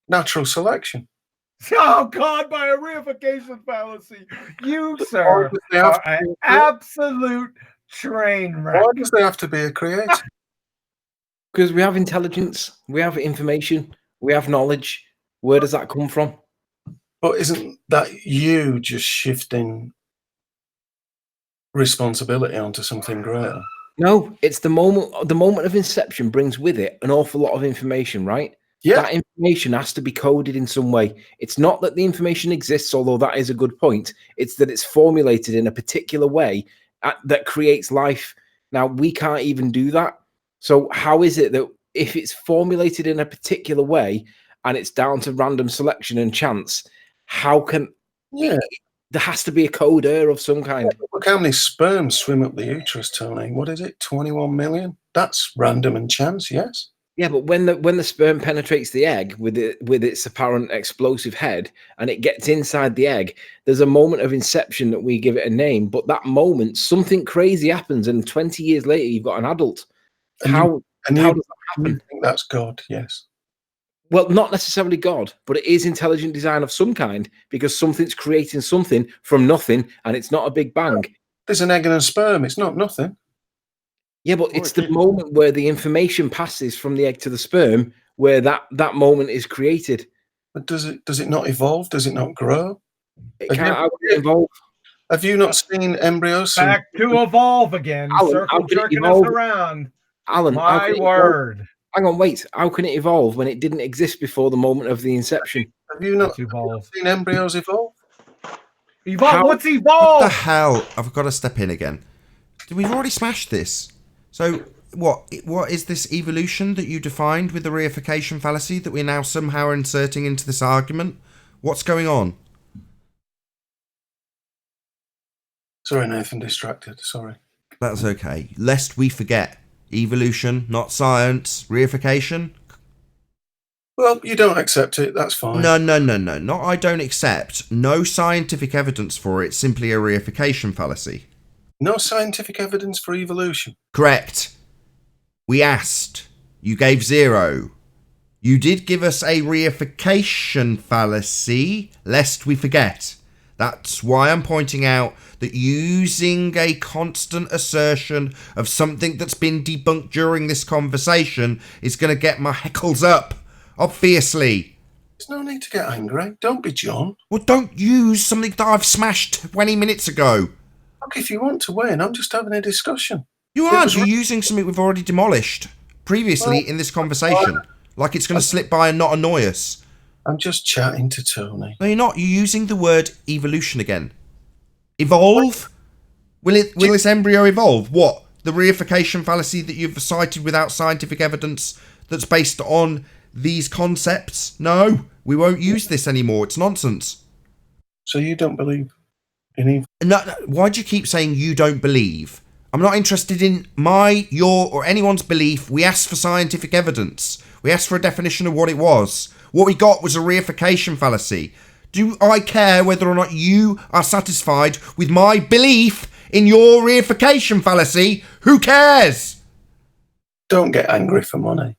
Natural selection. Oh, God, by a reification fallacy. You, sir, are an absolute train wreck. Why does there have to be a creator? Because we have intelligence, we have information, we have knowledge. Where does that come from? But isn't that you just shifting responsibility onto something greater? No, it's the moment. The moment of inception brings with it an awful lot of information, right? Yeah. That information has to be coded in some way. It's not that the information exists, although that is a good point. It's that it's formulated in a particular way that creates life. Now, we can't even do that. So how is it that if it's formulated in a particular way and it's down to random selection and chance, how can... Yeah. There has to be a code there of some kind. Look how many sperms swim up the uterus, Tony. What is it? 21 million? That's random and chance, yes. Yeah, but when the sperm penetrates the egg with its apparent explosive head and it gets inside the egg, there's a moment of inception that we give it a name. But that moment, something crazy happens, and 20 years later, you've got an adult. How does that happen? You think that's God? Yes. Well, not necessarily God, but it is intelligent design of some kind, because something's creating something from nothing, and it's not a big bang. There's an egg and a sperm. It's not nothing. Yeah, but it's the moment where the information passes from the egg to the sperm where that moment is created. But does it not evolve? Does it not grow? It can't evolve. Have you not seen embryos? Back to evolve again. Alan, Circle jerking us around. Alan, my word. Hang on, wait. How can it evolve when it didn't exist before the moment of the inception? Have you not seen embryos evolve? Evolve? What's evolve? What the hell? I've got to step in again. We've already smashed this. So what is this evolution that you defined with the reification fallacy that we're now somehow inserting into this argument? What's going on? Sorry, Nathan, distracted. Sorry. That's okay. Lest we forget. Evolution, not science. Reification. Well, you don't accept it. That's fine. No. Not I don't accept. No scientific evidence for it. Simply a reification fallacy. No scientific evidence for evolution. Correct. We asked. You gave 0. You did give us a reification fallacy, lest we forget. That's why I'm pointing out that using a constant assertion of something that's been debunked during this conversation is going to get my heckles up. Obviously. There's no need to get angry. Don't be John. Well, don't use something that I've smashed 20 minutes ago. Look, if you want to win, I'm just having a discussion. You aren't. You're using something we've already demolished previously in this conversation. Like it's going to slip by and not annoy us. I'm just chatting to Tony. No, you're not. You're using the word evolution again. Evolve? Will this embryo evolve? What? The reification fallacy that you've cited without scientific evidence that's based on these concepts? No, we won't use this anymore. It's nonsense. So you don't believe in evolution? No, why do you keep saying you don't believe? I'm not interested in my, your, or anyone's belief. We asked for scientific evidence. We asked for a definition of what it was. What we got was a reification fallacy. Do I care whether or not you are satisfied with my belief in your reification fallacy? Who cares? Don't get angry for money.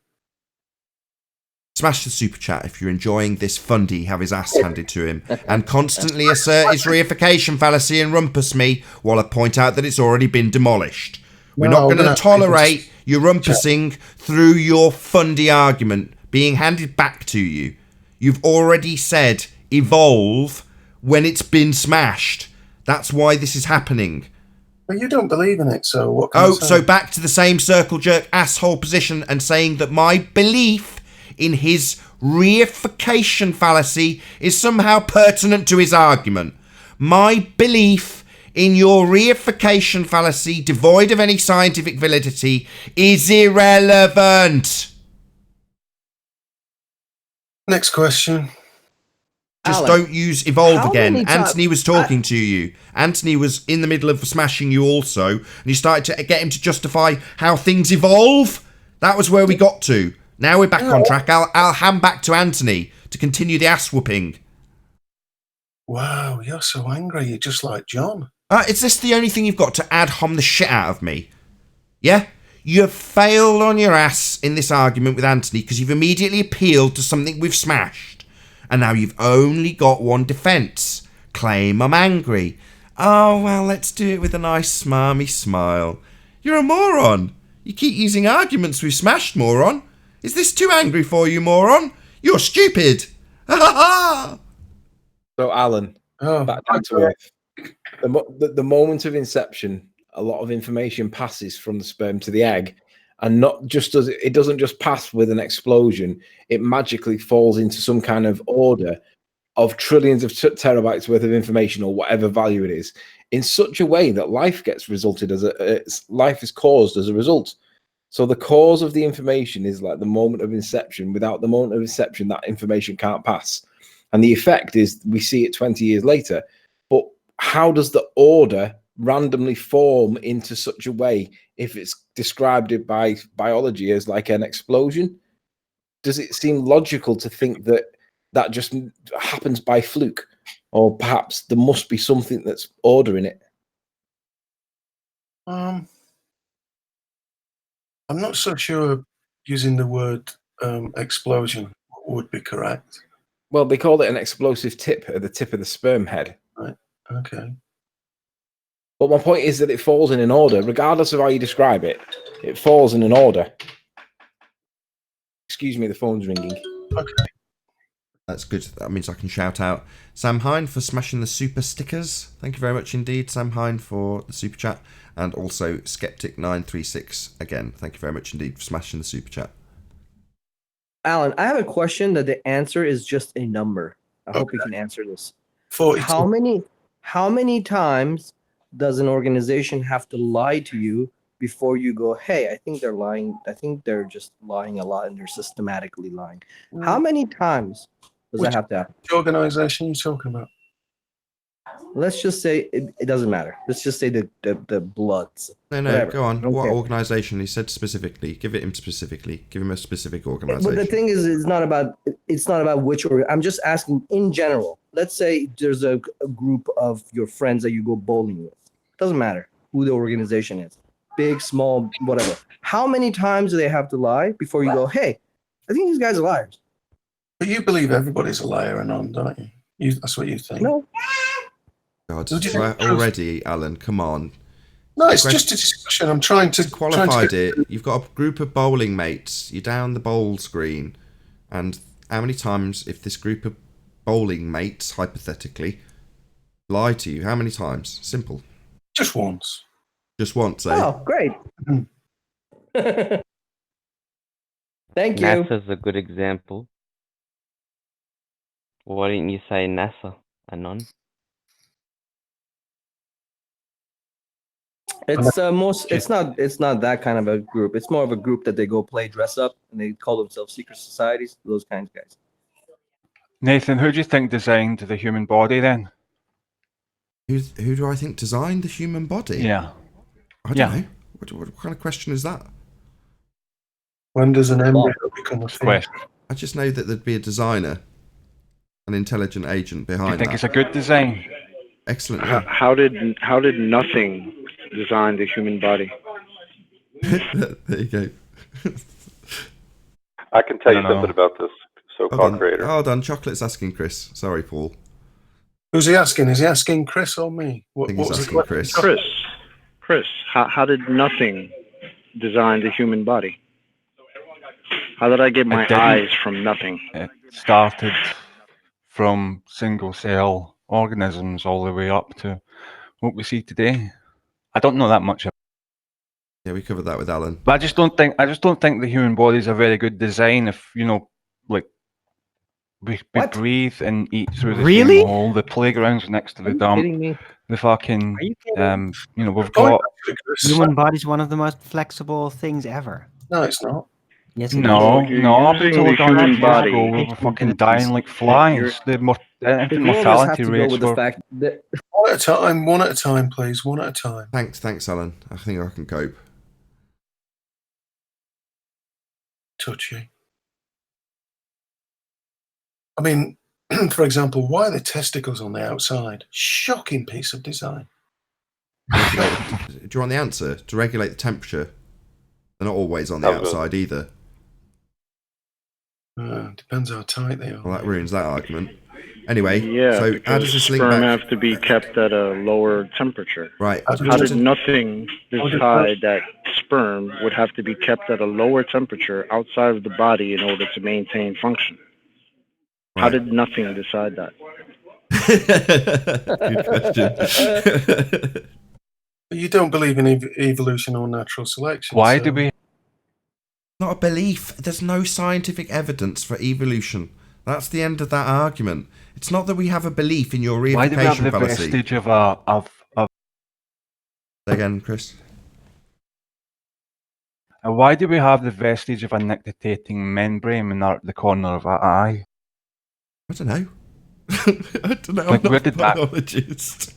Smash the super chat if you're enjoying this fundy have his ass handed to him and constantly assert his reification fallacy and rumpus me while I point out that it's already been demolished. We're not going to tolerate your rumpusing through your fundy argument being handed back to you. You've already said evolve when it's been smashed. That's why this is happening. But you don't believe in it, so what can I say? So back to the same circle jerk asshole position and saying that my belief in his reification fallacy is somehow pertinent to his argument. My belief in your reification fallacy, devoid of any scientific validity, is irrelevant. Next question. Just Alan, don't use evolve how again. many times- Anthony was talking to you. Anthony was in the middle of smashing you also, and you started to get him to justify how things evolve. That was where we got to. Now we're back on track. I'll hand back to Anthony to continue the ass whooping. Wow, you're so angry. You're just like John. Is this the only thing you've got to ad hom the shit out of me? Yeah? You've failed on your ass in this argument with Anthony because you've immediately appealed to something we've smashed. And now you've only got one defence. Claim I'm angry. Oh, well, let's do it with a nice smarmy smile. You're a moron. You keep using arguments we've smashed, moron. Is this too angry for you, moron? You're stupid. Ha ha ha! So, Alan, back down to earth. The moment of inception a lot of information passes from the sperm to the egg, and not just does it doesn't just pass with an explosion, it magically falls into some kind of order of trillions of terabytes worth of information, or whatever value it is, in such a way that life gets resulted as life is caused as a result. So the cause of the information is like the moment of inception. Without the moment of inception, that information can't pass. And the effect is we see it 20 years later. But how does the order randomly form into such a way if it's described by biology as like an explosion? Does it seem logical to think that that just happens by fluke, or perhaps there must be something that's order in it? I'm not so sure using the word explosion would be correct. Well, they call it an explosive tip at the tip of the sperm head. Right. Okay. But my point is that it falls in an order, regardless of how you describe it. It falls in an order. Excuse me, the phone's ringing. Okay. That's good. That means I can shout out Sam Hine for smashing the super stickers. Thank you very much indeed, Sam Hine, for the super chat. And also Skeptic936 again. Thank you very much indeed for smashing the super chat. Alan, I have a question that the answer is just a number. I hope you can answer this. 42. How many times does an organization have to lie to you before you go, hey, I think they're lying. I think they're just lying a lot and they're systematically lying. How many times does that have to happen? Which organization are you talking about? Let's just say it doesn't matter. Let's just say the Bloods. No, Whatever. go on. What Okay. organisation? He said specifically. Give it him specifically. Give him a specific organisation. But the thing is, it's not about which, or I'm just asking in general. Let's say there's a group of your friends that you go bowling with. Doesn't matter who the organization is, big, small, whatever. How many times do they have to lie before you go, hey, I think these guys are liars? But you believe everybody's a liar and on, don't you? That's what you think. No. God, Would you think- already, Alan, come on. No, it's just a discussion. I'm trying to Qualified it. You've got a group of bowling mates. You're down the bowl screen. And how many times, if this group of bowling mates, hypothetically, lie to you, how many times? Simple. Just once. Just once, eh? Oh, great. Thank you. NASA's a good example. Why didn't you say NASA, Anon? It's it's not that kind of a group. It's more of a group that they go play dress up and they call themselves secret societies, those kinds of guys. Nathan, who do you think designed the human body then? Who do I think designed the human body? Yeah. I don't know. What kind of question is that? When does an embryo become a thing? I just know that there'd be a designer, an intelligent agent behind Do you think that. it's a good design? Excellent. How did nothing design the human body? There you go. I can tell you something about this so-called creator. Hold on, Chocolate's asking Chris. Sorry, Paul. Who's he asking? Is he asking Chris or me? I think he's was the asking question? Chris, how did nothing design the human body? How did I get my eyes from nothing? It started from single-cell organisms all the way up to what we see today. I don't know that much. Yeah, we covered that with Alan. But I just don't think the human body is a very good design. If like we breathe and eat through the same hole. The playground's next to the dump. kidding me? The fucking we've Going got. back to Chris. Human body's one of the most flexible things ever. No, it's not. Yes, it No, is. up using until the like 100 human years body. ago, we were fucking dying like flies. The infant If more of us have mortality to go rates with the were. fact that One at a time, please. One at a time. Thanks, Alan. I think I can cope. Touchy. I mean, for example, why are the testicles on the outside? Shocking piece of design. Do you want the answer? To regulate the temperature. They're not always on the outside either. Depends how tight they are. Well, that ruins that argument. Anyway, Yeah, so how because does this link sperm back? have to be kept at a lower temperature. Right. How did nothing decide that sperm would have to be kept at a lower temperature outside of the body in order to maintain function? How did nothing decide that? Good question. But you don't believe in evolution or natural selection. Why so... do we? Not a belief. There's no scientific evidence for evolution. That's the end of that argument. It's not that we have a belief in your Why do we have reification the fallacy. vestige of a Again, Chris. Why do we have the vestige of a nictitating membrane in the corner of our eye? I don't know. I don't know. Like, I'm where not a did that- biologist.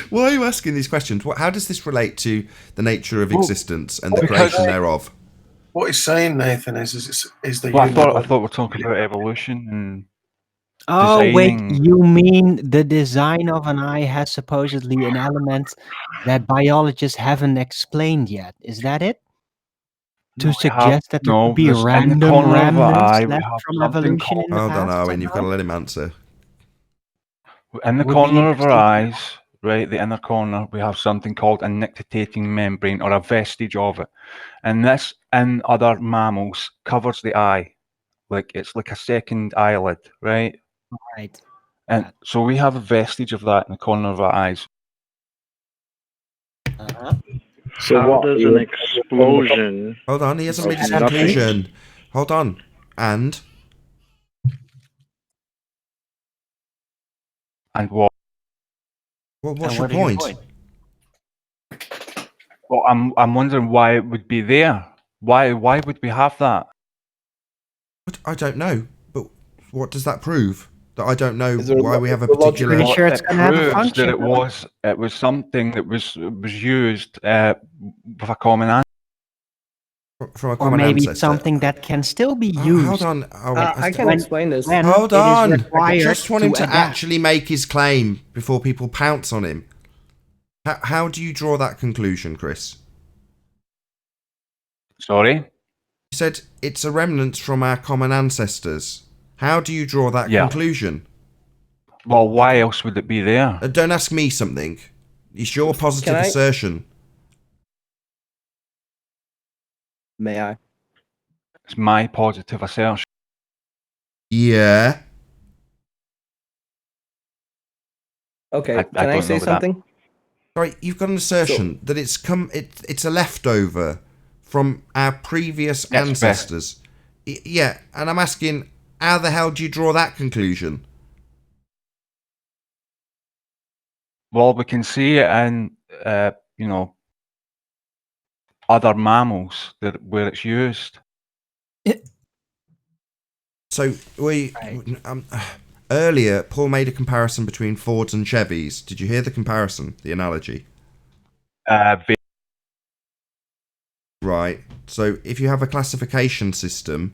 Why are you asking these questions? How does this relate to the nature of Well, existence and the because- creation thereof? What he's saying, Nathan, is the Well, I universe. thought we were talking about evolution and Oh, wait, designing. you mean the design of an eye has supposedly an element that biologists haven't explained yet? Is that it? To suggest that there could be there's- in the random corner of our remnants eye, we left have from something evolution called- in the Hold on, past? Owen. You've got to let him answer. In the Would be corner of our interesting. eyes, right, the inner corner, we have something called a nictitating membrane or a vestige of it. And this, in other mammals, covers the eye. Like, it's like a second eyelid, right? Right. And so we have a vestige of that in the corner of our eyes. Uh-huh. So how does an explosion? Hold on, he hasn't made his of nothing- conclusion. Hold on. And And what? what's And your what is your point? point? Well, I'm wondering why it would be there. Why would we have that? But I don't know. But what does that prove? That I don't know Is there a why we have a logical- particular. Pretty sure it's It gonna have a proves function. that it was something that was used with a common answer. From a Or common maybe ancestor. something that can still be used. Hold on. I can when- explain this. when Hold it is on. I required just want him to adapt. actually make his claim before people pounce on him. How do you draw that conclusion, Chris? Sorry? You said it's a remnant from our common ancestors. How do you draw that Yeah. conclusion? Well, why else would it be there? Don't ask me something. It's your positive Can I- assertion. May I? It's my positive assertion. Yeah. Okay. I Can I don't know say about that. something? Right, you've got an assertion that it's a leftover from our previous Yes, ancestors. Yeah, and I'm asking, how the hell do you draw that conclusion? Well, we can see it in, other mammals where it's used. So earlier, Paul made a comparison between Fords and Chevys. Did you hear the comparison, the analogy? Right. So if you have a classification system,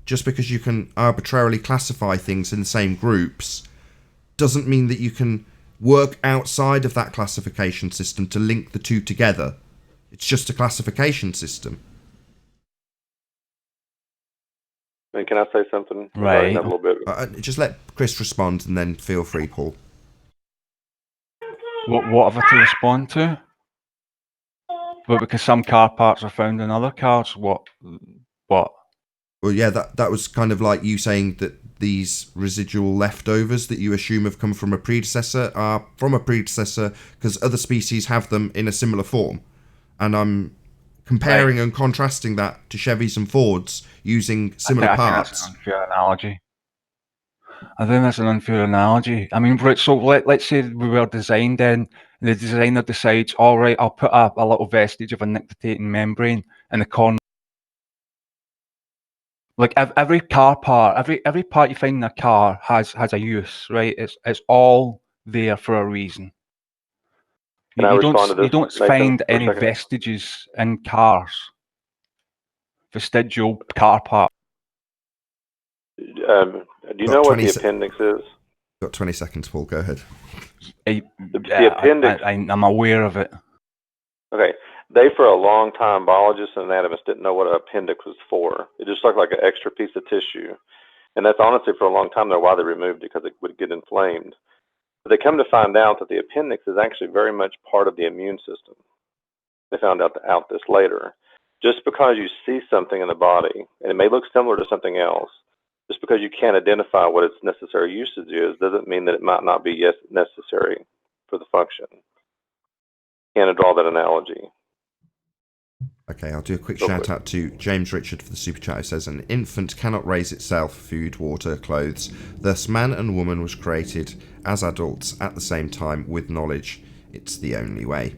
just because you can arbitrarily classify things in the same groups, doesn't mean that you can work outside of that classification system to link the two together. It's just a classification system. And can I say something? Right. A little bit. Just let Chris respond and then feel free, Paul. What have I to respond to? But because some car parts are found in other cars, what? Well, yeah, that was kind of like you saying that these residual leftovers that you assume have come from a predecessor are from a predecessor because other species have them in a similar form. And I'm comparing and contrasting that to Chevys and Fords using similar parts. That's an unfair analogy. I think that's an unfair analogy. I mean, right, so let's say we were designed then, and the designer decides, all right, I'll put up a little vestige of a nictitating membrane in the corner. Like every car part, every part you find in a car has a use, right? It's all there for a reason. Can I respond to this, You don't Nathan, find for a any second? vestiges in cars. Vestigial car part. Do you know what the appendix is? Got 20 seconds, Paul. Go ahead. The appendix. I'm aware of it. Okay. They, for a long time, biologists and anatomists didn't know what an appendix was for. It just looked like an extra piece of tissue. And that's honestly, for a long time, why they removed it, because it would get inflamed. But they come to find out that the appendix is actually very much part of the immune system. They found out this later. Just because you see something in the body, and it may look similar to something else, just because you can't identify what its necessary usage is, doesn't mean that it might not be necessary for the function. Can I draw that analogy? Okay, I'll do a quick shout out to James Richard for the super chat. Who says, an infant cannot raise itself, food, water, clothes. Thus, man and woman was created as adults at the same time with knowledge. It's the only way.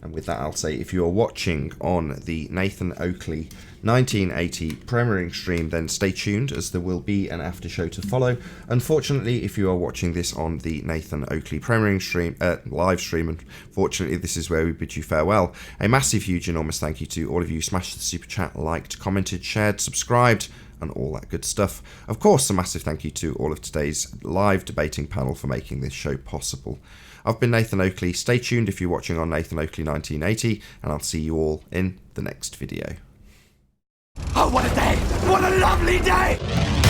And with that, I'll say, if you are watching on the Nathan Oakley 1980 premiering stream, then stay tuned, as there will be an after show to follow. Unfortunately, if you are watching this on the Nathan Oakley premiering stream, live stream, unfortunately, this is where we bid you farewell. A massive, huge, enormous thank you to all of you. Smashed the super chat, liked, commented, shared, subscribed, and all that good stuff. Of course, a massive thank you to all of today's live debating panel for making this show possible. I've been Nathan Oakley. Stay tuned if you're watching on Nathan Oakley 1980, and I'll see you all in the next video. Oh, what a day! What a lovely day!